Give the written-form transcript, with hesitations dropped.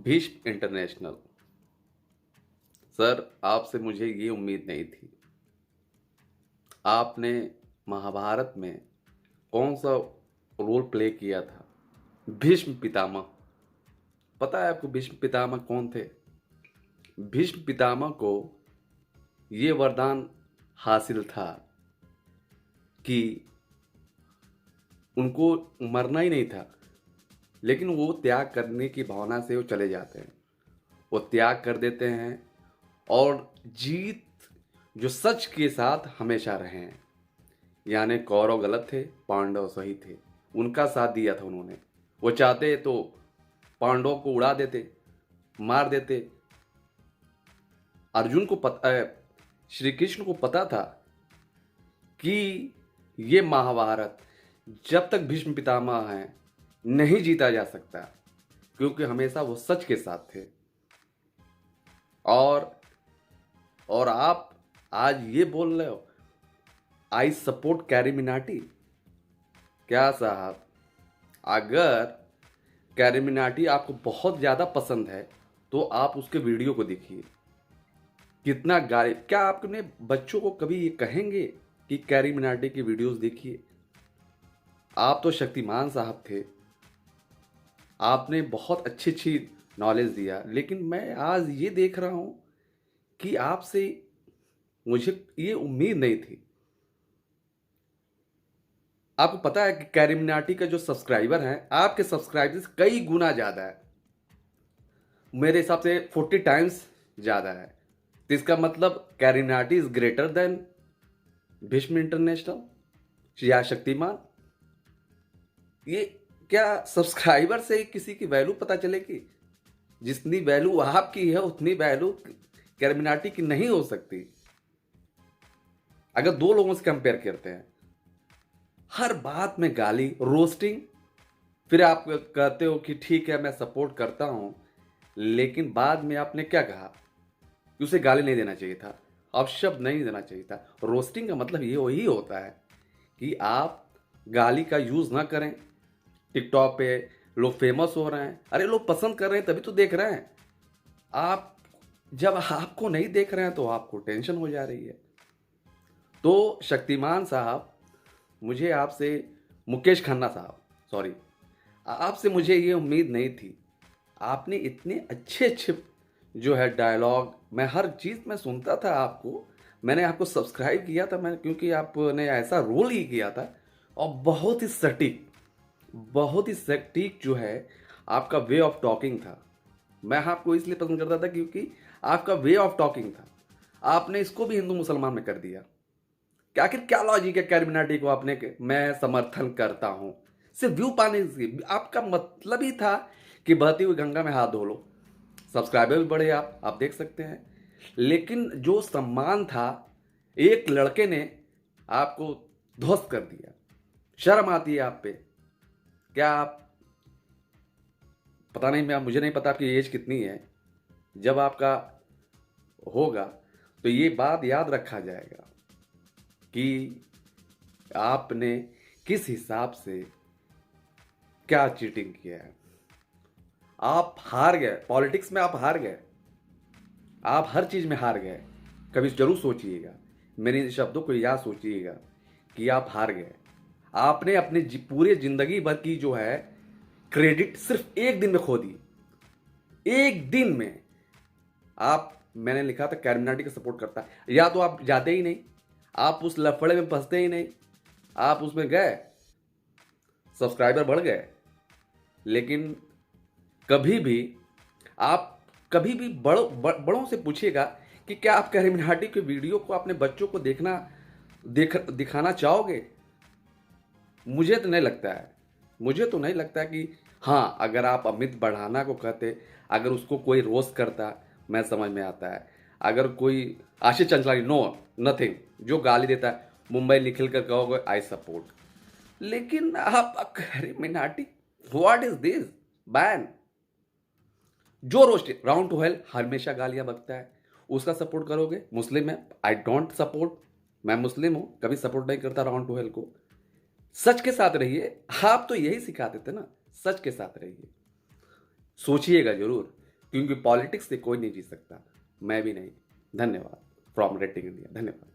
Bhishma international. Sir, आपसे मुझे ये उम्मीद नहीं थी। आपने महाभारत में कौन सा रोल प्ले किया था? भीष्म पितामह। पता है आपको भीष्म पितामह कौन थे? भीष्म पितामह को ये वरदान हासिल था कि उनको मरना ही नहीं था, लेकिन वो त्याग करने की भावना से वो चले जाते हैं। वो त्याग कर देते हैं और जीत जो सच के साथ हमेशा रहे हैं। यानी कौरव गलत थे, पांडव सही थे। उनका साथ दिया था उन्होंने। वो चाहते तो पांडवों को उड़ा देते, मार देते। अर्जुन को पता, श्री कृष्ण को पता था कि ये महाभारत जब तक भीष्म पितामह हैं नहीं जीता जा सकता, क्योंकि हमेशा वो सच के साथ थे। और आप आज ये बोल रहे हो आई सपोर्ट कैरी मिनाटी। क्या साहब, अगर कैरी मिनाटी आपको बहुत ज़्यादा पसंद है तो आप उसके वीडियो को देखिए। कितना गाली! क्या आप अपने बच्चों को कभी ये कहेंगे कि कैरी मिनाटी की वीडियोस देखिए? आप तो शक्तिमान साहब थे, आपने बहुत अच्छी अच्छी नॉलेज दिया, लेकिन मैं आज ये देख रहा हूँ कि आपसे मुझे ये उम्मीद नहीं थी। आपको पता है कि कैरी मिनाटी का जो सब्सक्राइबर हैं आपके सब्सक्राइबर से कई गुना ज़्यादा है। मेरे हिसाब से 40 टाइम्स ज़्यादा है। तो इसका मतलब carry Minati is greater than Bhishma international या शक्तिमान। ये क्या सब्सक्राइबर से किसी की वैल्यू पता चलेगी? जितनी वैल्यू आपकी है उतनी वैल्यू कैरी मिनाटी की नहीं हो सकती। अगर दो लोगों से कंपेयर करते हैं, हर बात में गाली, रोस्टिंग, फिर आप कहते हो कि ठीक है मैं सपोर्ट करता हूं, लेकिन बाद में आपने क्या कहा कि उसे गाली नहीं देना चाहिए था, अपशब्द नहीं देना चाहिए था। रोस्टिंग का मतलब ये वही होता है कि आप गाली का यूज ना करें। टिकटॉक पे लोग फेमस हो रहे हैं, अरे लोग पसंद कर रहे हैं तभी तो देख रहे हैं। आप जब आपको नहीं देख रहे हैं तो आपको टेंशन हो जा रही है। तो शक्तिमान साहब, मुझे आपसे, मुकेश खन्ना साहब, सॉरी, आपसे मुझे ये उम्मीद नहीं थी। आपने इतने अच्छे अच्छे जो है डायलॉग, मैं हर चीज़ में सुनता था आपको। मैंने आपको सब्सक्राइब किया था मैं, क्योंकि आपने ऐसा रोल ही किया था। और बहुत ही सटीक जो है आपका वे ऑफ टॉकिंग था। मैं आपको इसलिए पसंद करता था क्योंकि आपका वे ऑफ टॉकिंग था। आपने इसको भी हिंदू मुसलमान में कर दिया। क्या आखिर क्या लॉजिक है कैरी मिनाटी को आपने मैं समर्थन करता हूं सिर्फ व्यू पाने से? आपका मतलब ही था कि बहती हुई गंगा में हाथ धो लो। सब्सक्राइबर भी बढ़े आप देख सकते हैं। लेकिन जो सम्मान था, एक लड़के ने आपको ध्वस्त कर दिया। शर्म आती है आप पे? क्या आप, पता नहीं, मैं, मुझे नहीं पता आपकी एज कितनी है। जब आपका होगा तो ये बात याद रखा जाएगा कि आपने किस हिसाब से क्या चीटिंग किया है। आप हार गए, पॉलिटिक्स में आप हार गए, आप हर चीज में हार गए। कभी जरूर सोचिएगा, मेरे इन शब्दों को याद सोचिएगा कि आप हार गए। आपने अपने पूरे जिंदगी भर की जो है क्रेडिट सिर्फ एक दिन में खो दी। एक दिन में आप, मैंने लिखा था कैरी मिनाटी का सपोर्ट करता है, या तो आप जाते ही नहीं, आप उस लफड़े में फंसते ही नहीं, आप उसमें गए, सब्सक्राइबर बढ़ गए। लेकिन कभी भी आप, कभी भी बड़ों से पूछिएगा कि क्या आप कैरी मिनाटी के वीडियो को अपने बच्चों को दिखाना चाहोगे? मुझे तो नहीं लगता है। मुझे तो नहीं लगता कि हाँ, अगर आप अमित बढ़ाना को कहते, अगर उसको कोई रोस्ट करता, मैं समझ में आता है। अगर कोई आशीष चंचलानी, नो नथिंग, जो गाली देता है, मुंबई निखिल कर कहोगे आई सपोर्ट। लेकिन आप carry Minati, what is this ban? जो रोस्ट राउंड टू हेल हमेशा गालियां बकता है, उसका सपोर्ट करोगे? मुस्लिम है, आई डोंट सपोर्ट, मैं मुस्लिम हूं, कभी सपोर्ट नहीं करता राउंड टू हेल को। सच के साथ रहिए। आप तो यही सिखाते थे ना, सच के साथ रहिए। सोचिएगा जरूर। क्योंकि पॉलिटिक्स से कोई नहीं जीत सकता, मैं भी नहीं। धन्यवाद। From rating India. धन्यवाद।